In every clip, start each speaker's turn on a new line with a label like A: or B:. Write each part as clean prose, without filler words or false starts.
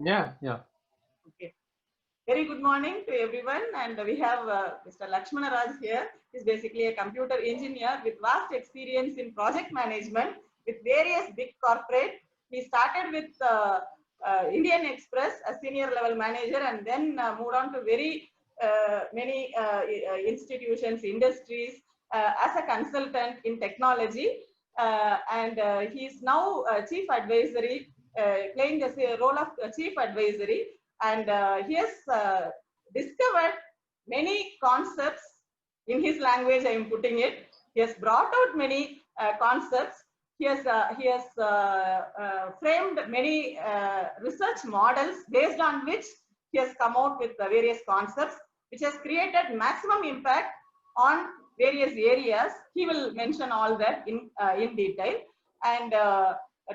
A: Yeah, yeah.
B: Okay. Very good morning to everyone, and we have Mr. Lakshmana Raj here. He's basically a computer engineer with vast experience in project management with various big corporate. He started with Indian Express, a senior level manager, and then moved on to very many institutions, industries as a consultant in technology. And he is now chief advisory, playing the role of chief advisory, and he has discovered many concepts in his language. I am putting it. He has brought out many concepts. He has framed many research models based on which he has come out with various concepts, which has created maximum impact on various areas. He will mention all that in detail. And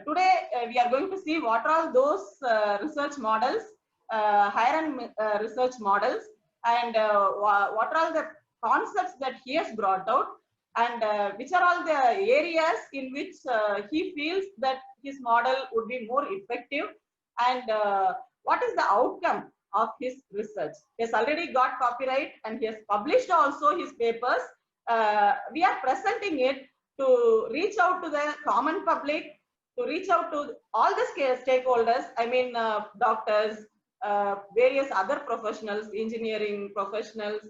B: today we are going to see what are all those research models, higher and research models, and what are all the concepts that he has brought out, and which are all the areas in which he feels that his model would be more effective, and what is the outcome of his research. He has already got copyright and he has published also his papers. We are presenting it to reach out to the common public, to reach out to all the stakeholders, I mean doctors, various other professionals, engineering professionals,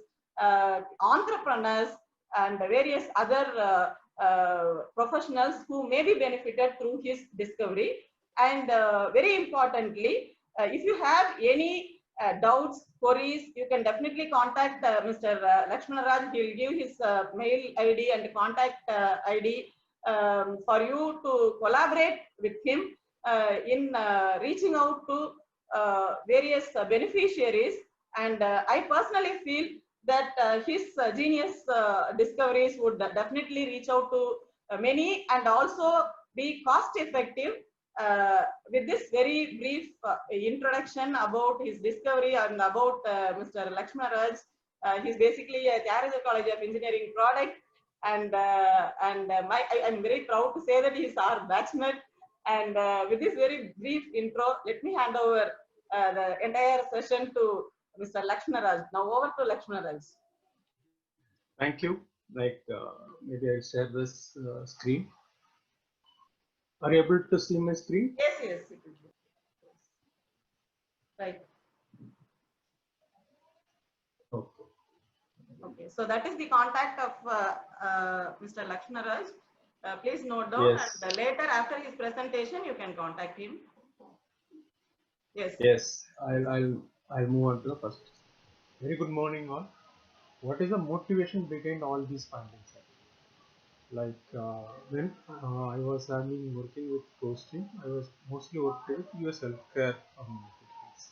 B: entrepreneurs, and various other professionals who may be benefited through his discovery. And very importantly, if you have any doubts, queries, you can definitely contact Mr. Lakshmana Raj. He will give his mail ID and contact ID for you to collaborate with him in reaching out to various beneficiaries. And I personally feel that his genius discoveries would definitely reach out to many and also be cost effective. With this very brief introduction about his discovery and about Mr. Lakshmana Raj, he's basically a Tyagaraja College of Engineering product, and I'm very proud to say that he's our batchmate. And with this very brief intro, let me hand over the entire session to Mr. Lakshmana Raj. Now over to Lakshmana Raj.
A: Thank you. Maybe I'll share this screen. Are you able to see my screen?
B: Yes, yes, it is. Right.
A: Okay.
B: Okay, so that is the contact of Mr. Lakshmana Raj. Please note down,
A: Yes.
B: and later after his presentation, you can contact him. Yes.
A: Yes. I'll move on to the first. Very good morning, all. What is the motivation behind all these findings? When I was working with Ghosting, I was mostly working with US healthcare organizations.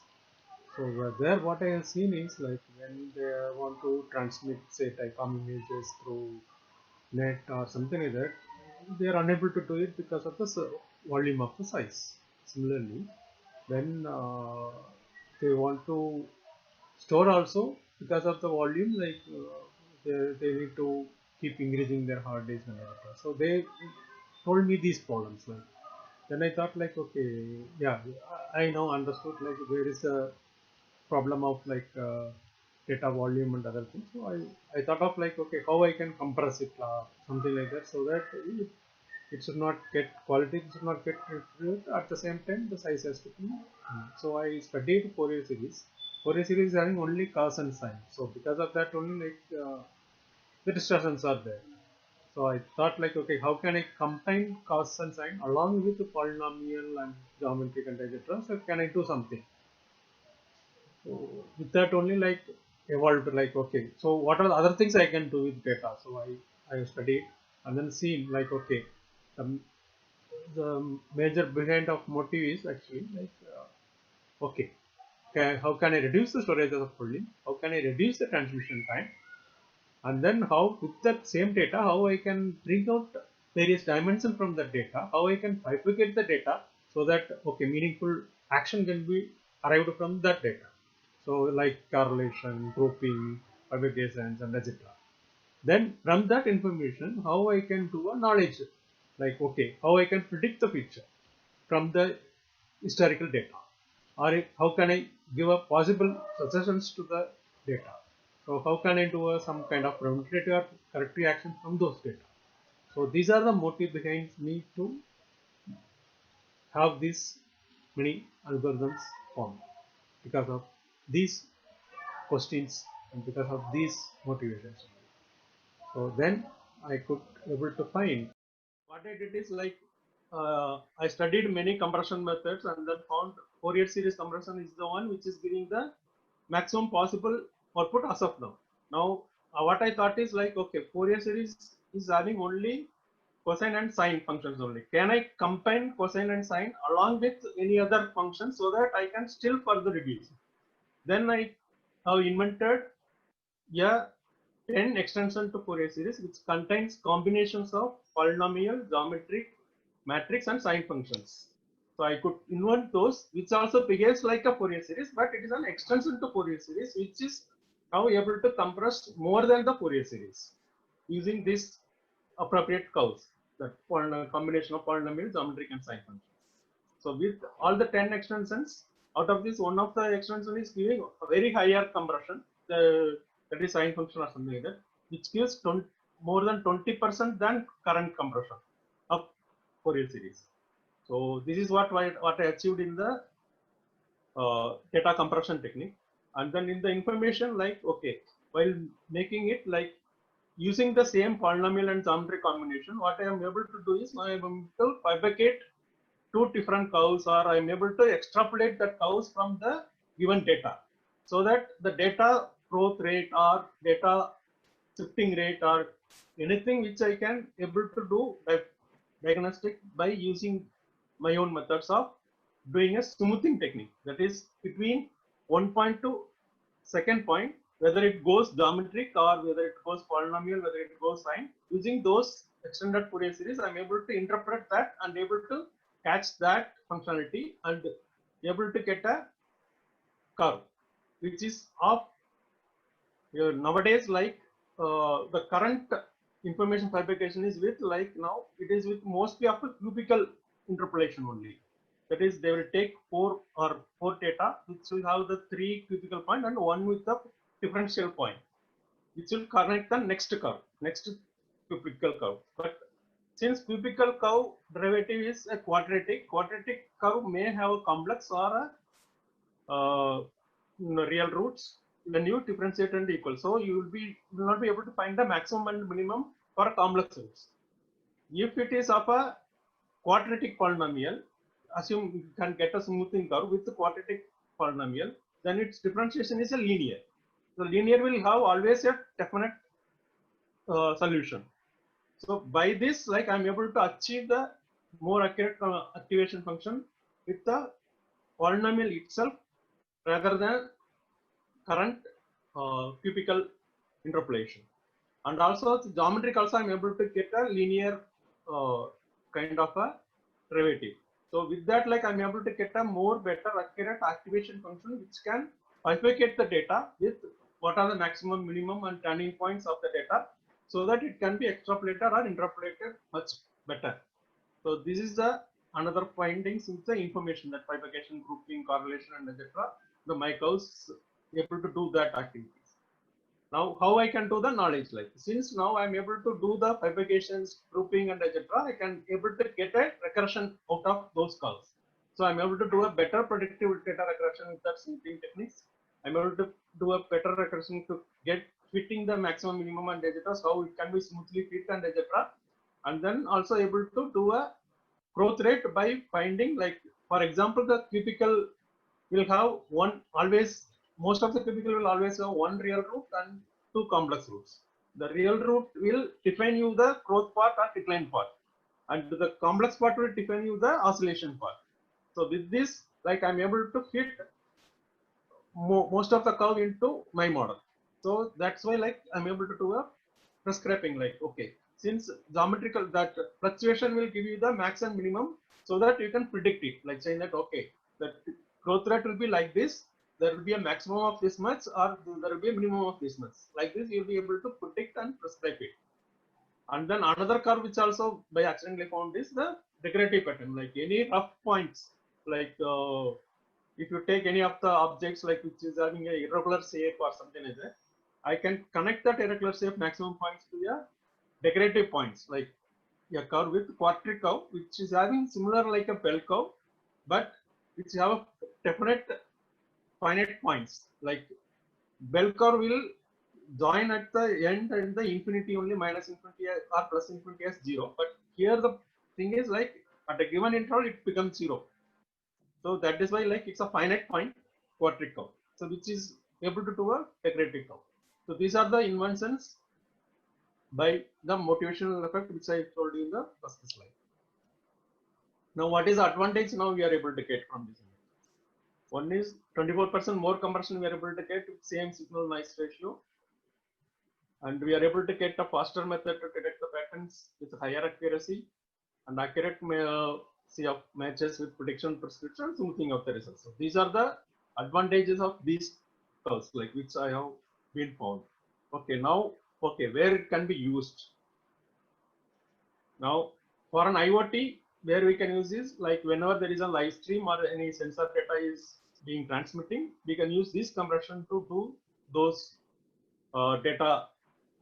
A: So there, what I have seen is like when they want to transmit, say, TICOM images through net or something like that, they are unable to do it because of the volume of the size. Similarly, when they want to store also, because of the volume, they need to keep increasing their hard disk and everything. So they told me these problems. Like then I thought like, okay, yeah, I now understood like there is a problem of data volume and other things. So I thought of like, okay, how I can compress it, something like that, so that it should not get quality, it should not get retrieved. At the same time, the size has to be. So I studied Fourier series. Fourier series is having only cos and sine. So because of that, only the distortions are there. So I thought like, okay, how can I combine cos and sine along with the polynomial and geometric and etc. So can I do something? So with that only like evolved like, okay, so what are the other things I can do with data? So I studied and then seen like, okay, the, the major behind of motive is actually okay, how can I reduce the storage of the volume? How can I reduce the transmission time? And then how with that same data, how I can bring out various dimensions from the data, how I can bifurcate the data so that okay, meaningful action can be arrived from that data. So like correlation, grouping, aggregations and etc. Then from that information, how I can do a knowledge, like okay, how I can predict the future from the historical data. or how can I give a possible suggestions to the data. So how can I do some kind of preventative or corrective action from those data. So these are the motive behind me to have these many algorithms formed because of these questions and because of these motivations. So then I could able to find what I did is like I studied many compression methods and then found Fourier series compression is the one which is giving the maximum possible output as of now. Now what I thought is like, okay, Fourier series is having only cosine and sine functions only. Can I combine cosine and sine along with any other function so that I can still further reduce? Then I have invented a 10 extension to Fourier series which contains combinations of polynomial, geometric, matrix and sine functions. So I could invent those which also behaves like a Fourier series, but it is an extension to Fourier series which is now able to compress more than the Fourier series using this appropriate curves, that combination of polynomial, geometric and sine functions. So with all the 10 extensions, out of this, one of the extension is giving a very higher compression, that is sine function or something like that, which gives more than 20% than current compression of Fourier series. So this is what I achieved in the data compression technique. And then in the information, like, okay, while making it like using the same polynomial and geometry combination, what I am able to do is I am able to fabricate two different curves, or I am able to extrapolate the curves from the given data, so that the data growth rate or data shifting rate or anything which I can able to do diagnostic by using my own methods of doing a smoothing technique, that is between one point to second point, whether it goes geometric or whether it goes polynomial, whether it goes sine. Using those extended Fourier series, I'm able to interpret that and able to catch that functionality and able to get a curve which is of nowadays, like the current information fabrication is with, like, now it is with mostly of a cubical interpolation only. That is, they will take four data which will have the three cubical point and one with the differential point, which will connect the next curve, next cubical curve. But since cubical curve derivative is a quadratic curve may have a complex or a real roots when you differentiate and equal. So you will not be able to find the maximum and minimum for complex roots. If it is of a quadratic polynomial, assume you can get a smoothing curve with the quadratic polynomial, then its differentiation is a linear. The linear will have always a definite solution. So by this, like, I'm able to achieve the more accurate activation function with the polynomial itself rather than current cubical interpolation. And also geometric also I'm able to get a linear kind of a derivative. So with that, like, I'm able to get a more better accurate activation function which can bifurcate the data with what are the maximum, minimum and turning points of the data, so that it can be extrapolated or interpolated much better. So this is the another findings in the information, that bifurcation, grouping, correlation and etc. The my curves able to do that activities. Now how I can do the knowledge, like, since now I'm able to do the fabrications, grouping and etc., I can able to get a recursion out of those curves. So I'm able to do a better predictive data recursion with that smoothing techniques. I'm able to do a better recursion to get fitting the maximum, minimum and etc., so how it can be smoothly fit and etc. And then also able to do a growth rate by finding, like, for example, the cubicle will have one always, most of the cubicle will always have one real root and two complex roots. The real root will define you the growth part or decline part, and the complex part will define you the oscillation part. So with this, like, I'm able to fit most of the curve into my model. So that's why, like, I'm able to do a prescribing, like, okay, since geometrical, that fluctuation will give you the max and minimum, so that you can predict it, like saying that, okay, that growth rate will be like this, there will be a maximum of this much, or there will be a minimum of this much. Like this, you'll be able to predict and prescribe it. And then another curve which also by accidentally found is the degradative pattern, like any rough points, like if you take any of the objects like which is having a irregular shape or something like that, I can connect that irregular shape maximum points to the decorative points, like a curve with quartic curve, which is having similar like a bell curve, but which have a definite finite points. Like bell curve will join at the end and the infinity only, minus infinity or plus infinity as 0. But here the thing is like at a given interval it becomes 0. So that is why like it's a finite point quartic curve. So which is able to do a decorative curve. So these are the inventions by the motivational effect which I told you in the first slide. Now what is the advantage now we are able to get from this? One is 24% more compression we are able to get with same signal noise ratio, and we are able to get a faster method to detect the patterns with higher accuracy and accurate matches with prediction, prescription, and smoothing of the results. So these are the advantages of these curves, like which I have been found. Okay, now where it can be used. Now for an IoT, where we can use is like whenever there is a live stream or any sensor data is being transmitting, we can use this compression to do those data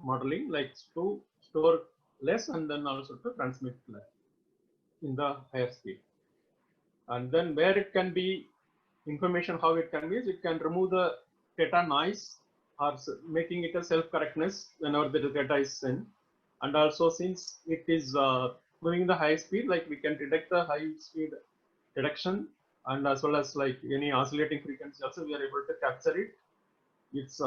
A: modeling, like to store less and then also to transmit less in the higher speed. And then where it can be information, how it can be is it can remove the data noise or making it a self-correctness whenever the data is sent. And also since it is moving the high speed, like we can detect the high speed detection, and as well as like any oscillating frequency also we are able to capture it. It's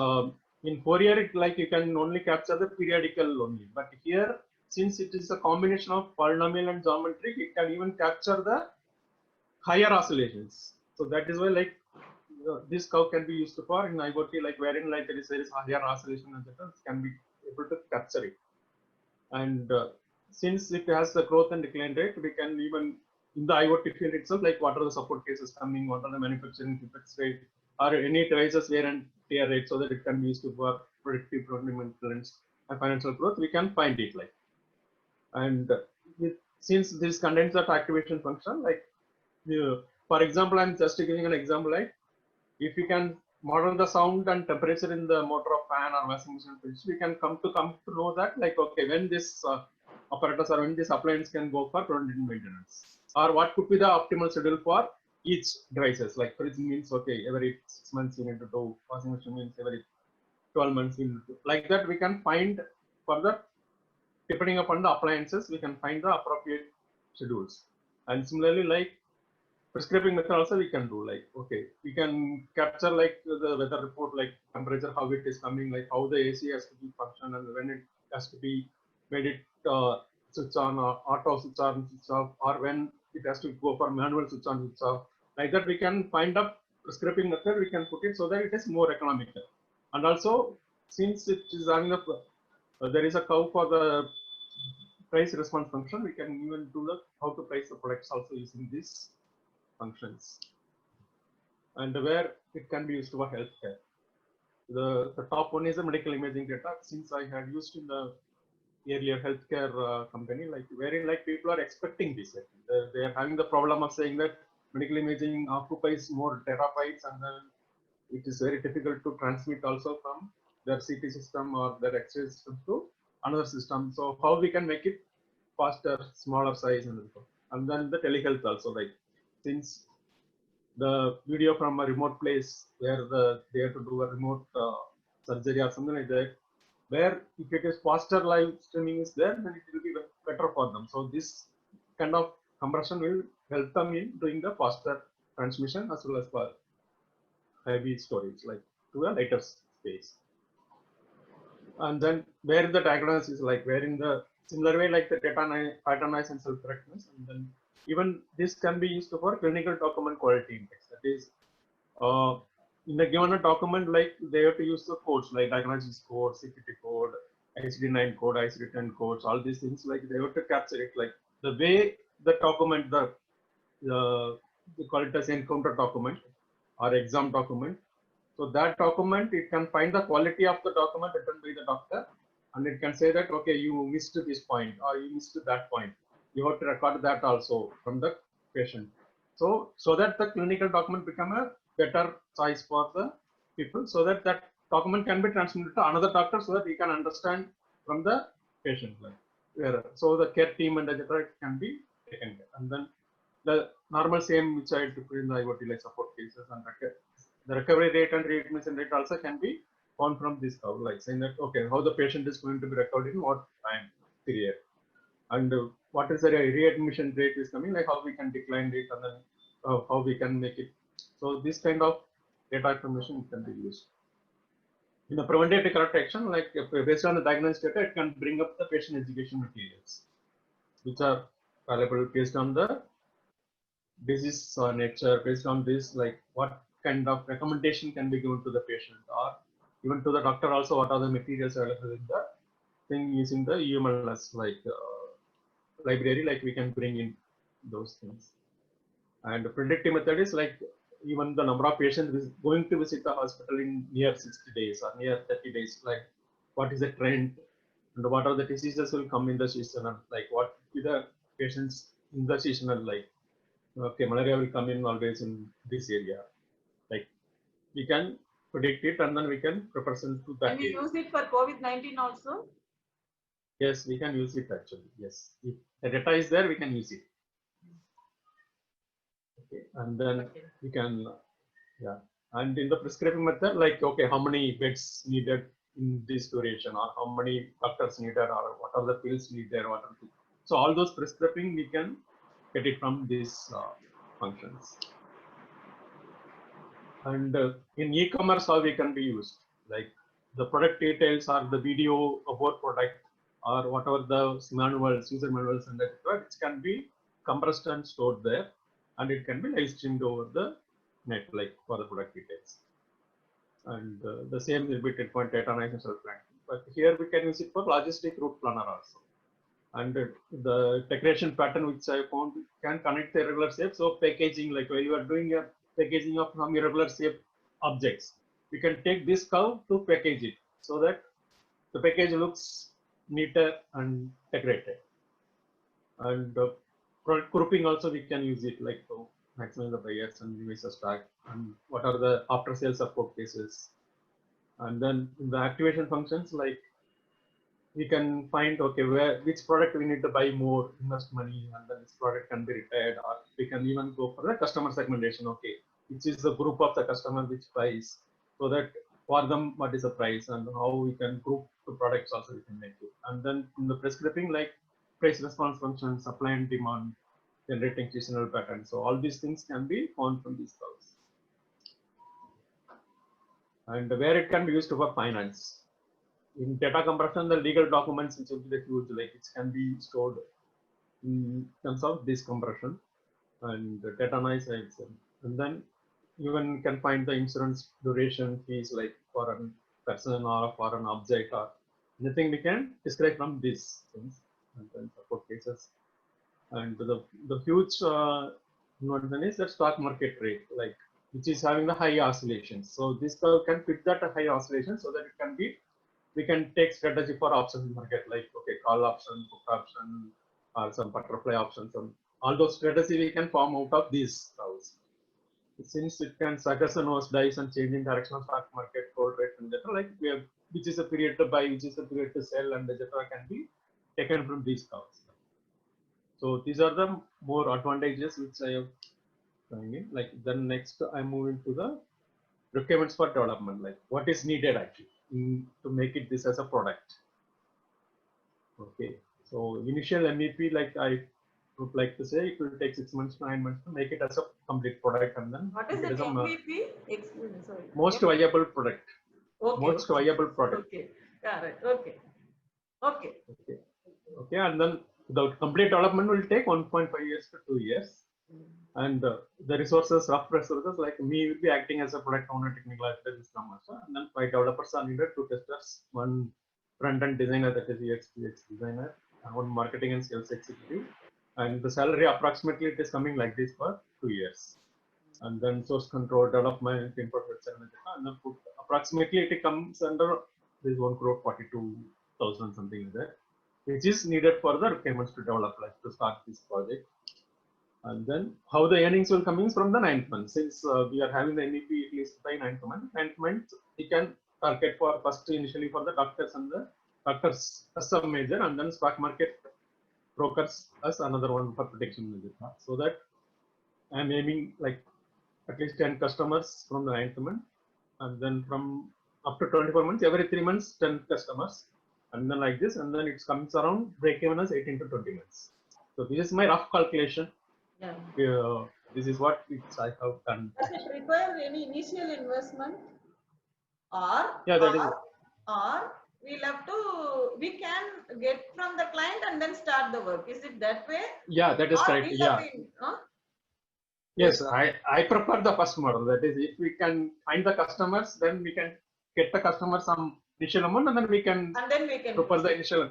A: in Fourier, it like you can only capture the periodical only, but here since it is a combination of polynomial and geometric, it can even capture the higher oscillations. So that is why like this curve can be used for in IoT, like wherein like there is higher oscillation, etc. Can be able to capture it. And since it has the growth and decline rate, we can even in the IoT field itself, like what are the support cases coming, what are the manufacturing defects rate, or any devices wear and tear rate, so that it can be used for predictive maintenance and financial growth. We can find it like, and since this contains that activation function, like for example, I'm just giving an example, like if you can model the sound and temperature in the motor of fan or washing machine, we can come to know that like, okay, when this apparatus or when this appliance can go for preventive maintenance, or what could be the optimal schedule for each devices. Like fridge means okay, every 6 months you need to do, washing machine means every 12 months you need to do. Like that we can find for the, depending upon the appliances, we can find the appropriate schedules. And similarly, like prescribing method also we can do, like okay, we can capture like the weather report, like temperature, how it is coming, like how the AC has to be function and when it has to be made it switch on or auto switch on, switch off, or when it has to go for manual switch on, switch off. Like that we can find up prescribing method, we can put it so that it is more economical. And also since it is having a there is a curve for the price response function, we can even do the how to price the products also using these functions, and where it can be used for healthcare. The top one is the medical imaging data, since I had used in the earlier healthcare company, like wherein like people are expecting this. They are having the problem of saying that medical imaging occupies more terabytes, and then it is very difficult to transmit also from their CT system or their X-ray system to another system. So how we can make it faster, smaller size, and then the telehealth also, like since the video from a remote place where they have to do a remote surgery or something like that, where if it is faster live streaming is there, then it will be better for them. So this kind of compression will help them in doing the faster transmission as well as for heavy storage, like to a later space. And then where the diagnosis is like, where in the similar way like the pattern noise and self correctness, and then even this can be used for clinical document quality index. That is, in the given a document, like they have to use the codes like diagnosis code, CPT code, ICD-9 code, ICD-10 codes, all these things. Like they have to capture it, like the way the document, we call it as encounter document or exam document. So that document, it can find the quality of the document written by the doctor, and it can say that, okay, you missed this point or you missed that point. You have to record that also from the patient. So that the clinical document become a better choice for the people, so that that document can be transmitted to another doctor, so that he can understand from the patient, like so the care team and etc. can be taken care. And then the normal same which I took in the IoT like support cases and the recovery rate and readmission rate also can be found from this curve, like saying that okay, how the patient is going to be recovered in what time period, and what is the readmission rate is coming, like how we can decline it, and then how we can make it. So this kind of data information can be used in the preventative correct action, like based on the diagnostic data, it can bring up the patient education materials which are valuable based on the disease nature. Based on this, like what kind of recommendation can be given to the patient or even to the doctor also, what are the materials available in the thing using the UMLS like library, like we can bring in those things. And the predictive method is like even the number of patients is going to visit the hospital in near 60 days or near 30 days, like what is the trend and what are the diseases will come in the seasonal, like what is the patients in the seasonal, like okay, malaria will come in always in this area, like we can predict it and then we can represent to that
B: Can we
A: area.
B: use it for COVID-19 also?
A: Yes, we can use it actually. Yes, if the data is there, we can use it. Okay, and then we can, yeah. And in the prescribing method, like okay, how many beds needed in this duration, or how many doctors needed, or what are the pills needed, what are the, so all those prescribing we can get it from these functions. And in e-commerce, how we can be used, like the product details or the video about product or whatever the manuals, user manuals, and etc., which can be compressed and stored there, and it can be live streamed over the net, like for the product details. And the same will be endpoint data analysis and self-ranking. But here we can use it for logistic route planner also. And the integration pattern which I found can connect the irregular shape. So packaging, like when you are doing a packaging of some irregular shape objects, you can take this curve to package it so that the package looks neater and decorated. And product grouping also we can use it, like to maximize the buyers and devices stack, and what are the after sales support cases. And then in the activation functions, like we can find okay, where which product we need to buy more, invest money, and then this product can be retired, or we can even go for the customer segmentation. Okay, which is the group of the customer which buys, so that for them what is the price and how we can group the products also we can make it. And then in the prescribing, like price response function, supply and demand, generating seasonal patterns. So all these things can be found from these curves. And where it can be used for finance. In data compression, the legal documents which will be the huge, like it can be stored in terms of this compression and the data analysis. And then even can find the insurance duration fees, like for a person or for an object or anything we can describe from these things, and then support cases. And the huge one is the stock market rate, like which is having the high oscillations. So this curve can fit that high oscillation so that it can be, we can take strategy for options market, like okay, call option, put option, or some butterfly options, and all those strategy we can form out of these curves. Since it can suggest a nose dives and changing direction of stock market, gold rate, and etc., like we have, which is a period to buy, which is a period to sell, and etc., can be taken from these curves. So these are the more advantages which I have coming in. Like then next I'm moving to the requirements for development, like what is needed actually to make it this as a product. Okay, so initial MVP, like I would like to say, it will take 6 months to 9 months to make it as a complete product, and then
B: What is
A: it
B: it?
A: is a
B: MVP? Excuse me, sorry.
A: most viable product.
B: Okay.
A: Most viable product.
B: Okay. Yeah, right. Okay. Okay.
A: Okay. Okay, and then the complete development will take 1.5 years to 2 years. And the resources, rough resources, like me will be acting as a product owner, technical architect, Scrum Master, and then 5 developers are needed, 2 testers, 1 front-end designer, that is UX designer, and 1 marketing and sales executive. And the salary approximately it is coming like this for 2 years. And then source control, development, infrastructure, and then approximately it comes under this 1,42,000 something like that, which is needed for the requirements to develop, like to start this project. And then how the earnings will come in from the ninth month. Since we are having the NEP at least by ninth month we can target for first initially for the doctors and the doctors as a major, and then stock market brokers as another one for protection major. So that I'm aiming like at least 10 customers from the ninth month, and then from up to 24 months, every 3 months, 10 customers, and then like this, and then it comes around break even as 18 to 20 months. So this is my rough calculation.
B: Yeah.
A: This is what I have done.
B: Does it require any initial investment, or
A: Yeah, that is.
B: Or we can get from the client and then start the work? Is it that way?
A: Yeah, that is
B: Or
A: correct.
B: we
A: Yeah.
B: have been,
A: Yes, I prefer the first model. That is, if we can find the customers, then we can get the customer some initial amount, and then we can prepare the initial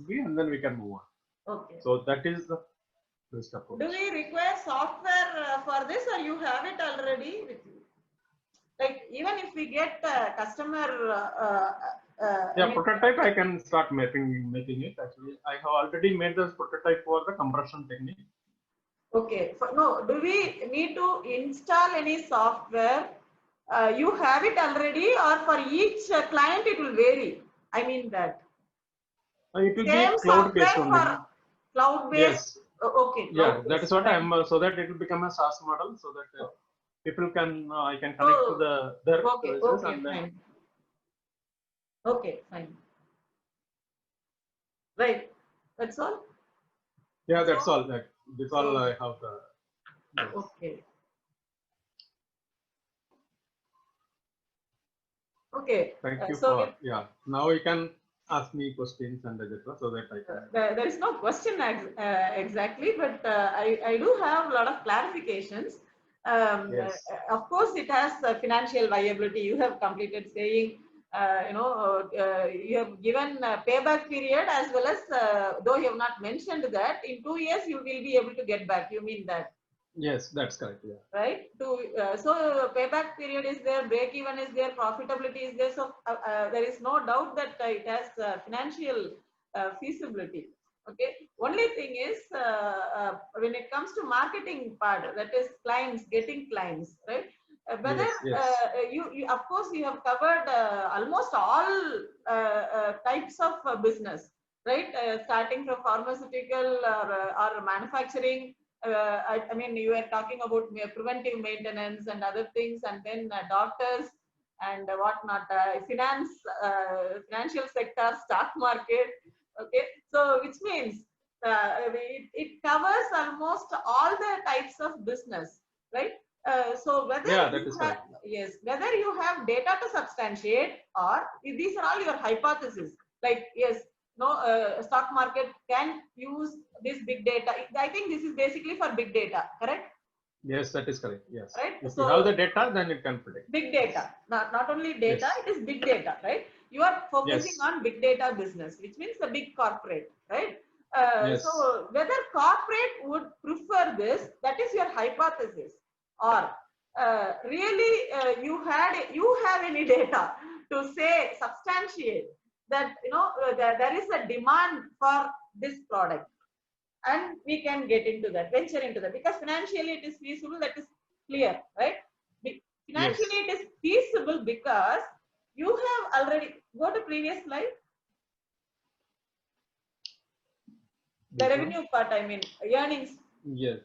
A: fee, and then we can move on.
B: Okay.
A: So that is the best approach.
B: Do we require software for this, or you have it already with you? Like even if we get customer,
A: prototype, I can start making it. Actually, I have already made this prototype for the compression technique.
B: Okay. No, do we need to install any software? You have it already, or for each client it will vary? I mean that.
A: It will be cloud-based only.
B: Cloud-based?
A: Yes.
B: Okay.
A: Yeah, that is what I am. So that it will become a SaaS model, so that people can I can connect to their services, and then.
B: Fine. Okay, fine. Right. That's all.
A: Yeah, that's all. That's all I have.
B: Yes. Okay. Okay.
A: Thank you for Now you can ask me questions and etc. So that I can.
B: There is no question exactly, but I do have a lot of clarifications.
A: Yes.
B: Of course, it has financial viability. You have completed saying, you have given payback period as well as, though you have not mentioned that, in 2 years you will be able to get back. You mean that?
A: Yes, that's correct. Yeah.
B: Right. So payback period is there, break even is there, profitability is there. So there is no doubt that it has financial feasibility. Okay. Only thing is when it comes to marketing part, that is clients, getting clients, right? Whether you of course you have covered almost all types of business, right? Starting from pharmaceutical or manufacturing. I mean, you were talking about preventive maintenance and other things, and then doctors and whatnot, financial sector, stock market. Okay, so which means it covers almost all the types of business, right? So whether whether you have data to substantiate, or these are all your hypotheses. Like yes, no, stock market can use this big data. I think this is basically for big data, correct?
A: Yes, that is correct. Yes.
B: Right.
A: If you have the data, then it can predict.
B: Big data, not only data, it is big data, right? You are focusing on big data business, which means the big corporate, right? So whether corporate would prefer this, that is your hypothesis, or really you have any data to say substantiate that there is a demand for this product, and we can get into that, venture into that, because financially it is feasible. That is clear, right? Financially it is feasible because you have already go to previous slide. The revenue part, I mean earnings.
A: Yes.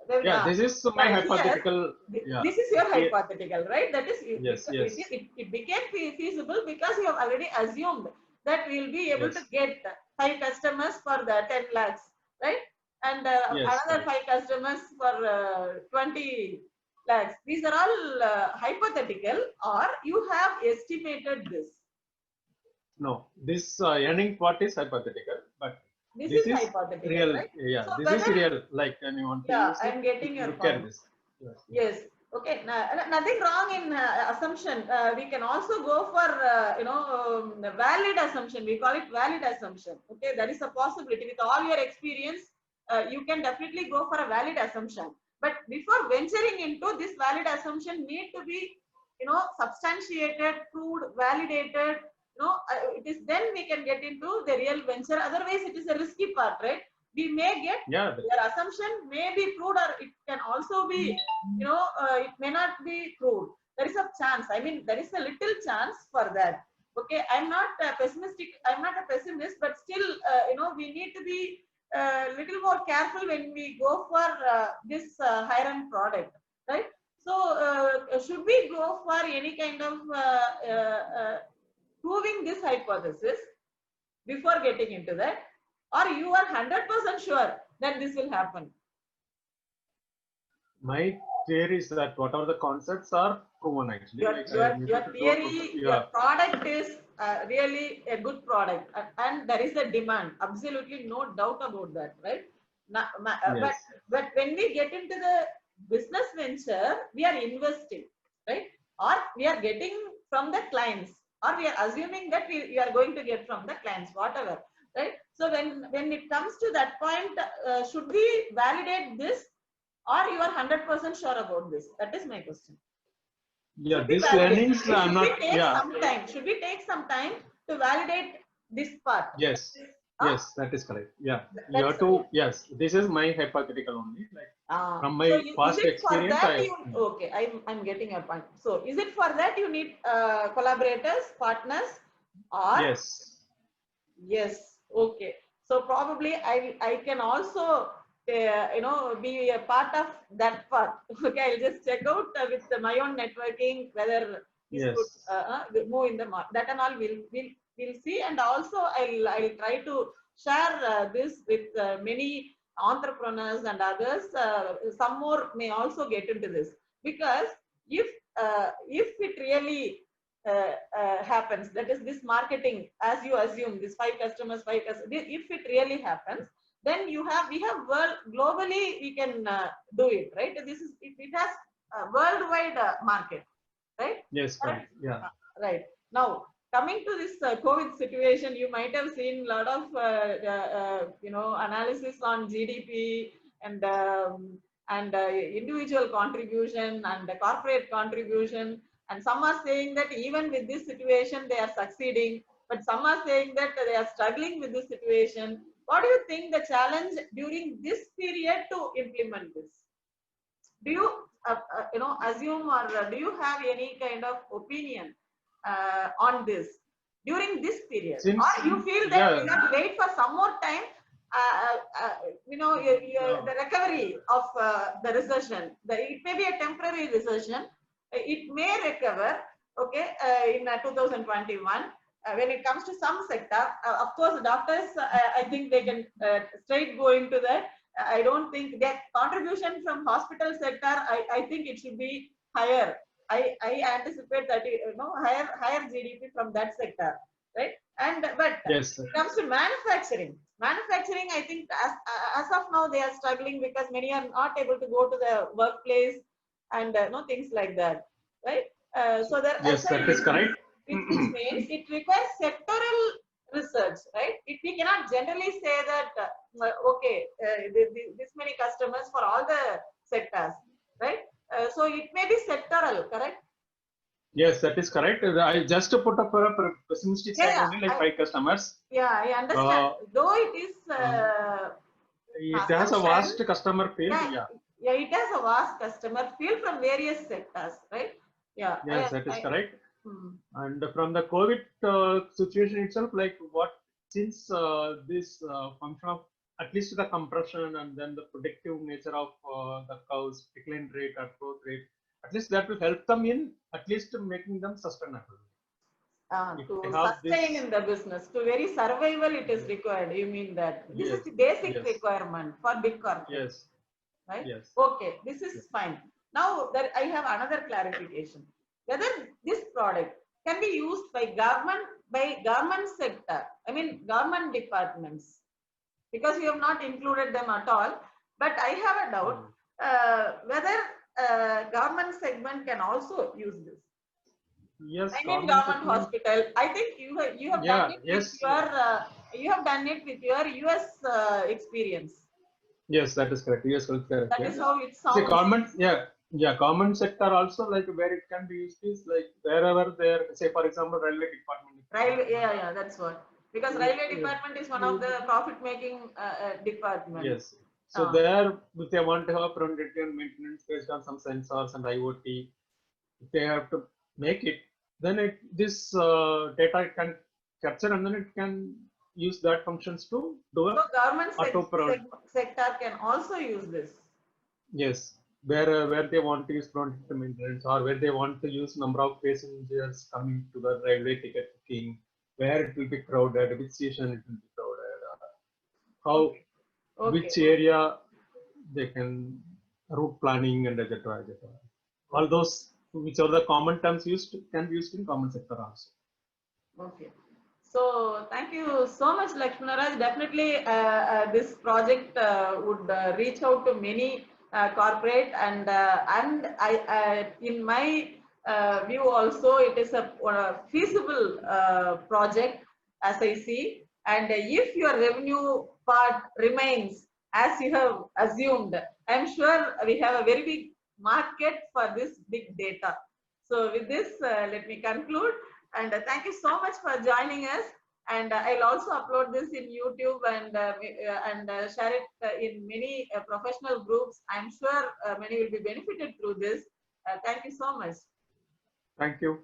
A: This is my hypothetical.
B: This is your hypothetical, right? That is, it became feasible because you have already assumed that we will be able to get 5 customers for the 10 lakhs, right? And another 5 customers for 20 lakhs. These are all hypothetical, or you have estimated this?
A: No, this earning part is hypothetical, but
B: this is hypothetical,
A: real,
B: right?
A: Yeah, so this is real. Like anyone.
B: I'm getting your point. Yes. Okay. Nothing wrong in assumption. We can also go for valid assumption. We call it valid assumption. Okay, that is a possibility. With all your experience, you can definitely go for a valid assumption. But before venturing into this, valid assumption need to be substantiated, proved, validated. It is then we can get into the real venture. Otherwise, it is a risky part, right? we may get,
A: Yeah.
B: your assumption may be proved, or it can also be, it may not be proved. There is a chance. I mean, there is a little chance for that. Okay, I'm not pessimistic. I'm not a pessimist, but still, we need to be a little more careful when we go for this higher-end product, right? So, should we go for any kind of proving this hypothesis before getting into that, or you are 100% sure that this will happen?
A: My theory is that whatever the concepts are proven actually.
B: Your theory, your product is really a good product, and there is a demand. Absolutely no doubt about that, right?
A: Yes.
B: But when we get into the business venture, we are investing, right? Or we are getting from the clients, or we are assuming that we are going to get from the clients, whatever, right? So when it comes to that point, should we validate this, or you are 100% sure about this? That is my question.
A: Yeah, this learnings I'm not.
B: Should we take some time to validate this part?
A: Yes. Yes, that is correct. Yeah, you have to. Yes, this is my hypothetical only. Like from my past experience.
B: I'm getting your point. So, is it for that you need collaborators, partners, or
A: yes?
B: Yes. Okay. So probably I can also be a part of that part. Okay, I'll just check out with my own networking whether this could move in the market. That and all we'll see, and also I'll try to share this with many entrepreneurs and others. Some more may also get into this, because if it really happens, that is this marketing, as you assume, this 5 customers, if it really happens, then we have world globally we can do it, right? It has a worldwide market, right?
A: Yes, correct. Yeah.
B: Right. Now, coming to this COVID situation, you might have seen a lot of analysis on GDP and individual contribution and corporate contribution. And some are saying that even with this situation, they are succeeding, but some are saying that they are struggling with this situation. What do you think the challenge during this period to implement this? Do you, assume, or do you have any kind of opinion on this during this period? Or you feel that we have to wait for some more time, the recovery of the recession. It may be a temporary recession. It may recover, okay, in 2021. When it comes to some sector, of course, doctors, I think they can straight go into that. I don't think that contribution from hospital sector, I think it should be higher. I anticipate that, higher GDP from that sector, right? But
A: yes,
B: when it comes to manufacturing, I think as of now they are struggling because many are not able to go to the workplace and things like that, right? So there,
A: yes, that is correct.
B: Which means it requires sectoral research, right? We cannot generally say that this many customers for all the sectors, right? So it may be sectoral, correct?
A: Yes, that is correct. I just put up for a pessimistic side only, like 5 customers.
B: Yeah, I understand. Though it is.
A: It has a vast customer field.
B: Yeah, it has a vast customer field from various sectors, right? Yeah.
A: Yes, that is correct. And from the COVID situation itself, like since this function of at least the compression and then the predictive nature of the curves, decline rate or growth rate, at least that will help them in at least making them sustainable.
B: To sustain in the business, to very survival it is required. You mean that this is the basic requirement for big corporates?
A: Yes.
B: Right?
A: Yes.
B: Okay, this is fine. Now that I have another clarification. Whether this product can be used by government sector, I mean government departments, because you have not included them at all. But I have a doubt whether government segment can also use this.
A: Yes,
B: I mean government hospital. I think you have done it with your you have done it with your US experience.
A: Yes, that is correct. US healthcare.
B: That is how it sounds.
A: The government, government sector also, like where it can be used is like wherever there, say for example, railway department.
B: Railway, that's what. because railway department is one of the profit-making department.
A: Yes. So there, if they want to have predictive maintenance based on some sensors and IoT, if they have to make it, then this data can capture and then it can use that functions to do a
B: So government
A: auto
B: sector can also use this.
A: Yes, where they want to use predictive maintenance or where they want to use number of passengers coming to the railway ticket booking, where it will be crowded, which station it will be crowded, how which area they can route planning and etc. etc. All those which are the common terms used can be used in common sector also.
B: Okay. So thank you so much, Lakshmanaraj. Definitely, this project would reach out to many corporate and in my view also, it is a feasible project as I see. And if your revenue part remains as you have assumed, I'm sure we have a very big market for this big data. So with this, let me conclude. And thank you so much for joining us. And I'll also upload this in YouTube and share it in many professional groups. I'm sure many will be benefited through this. Thank you so much.
A: Thank you.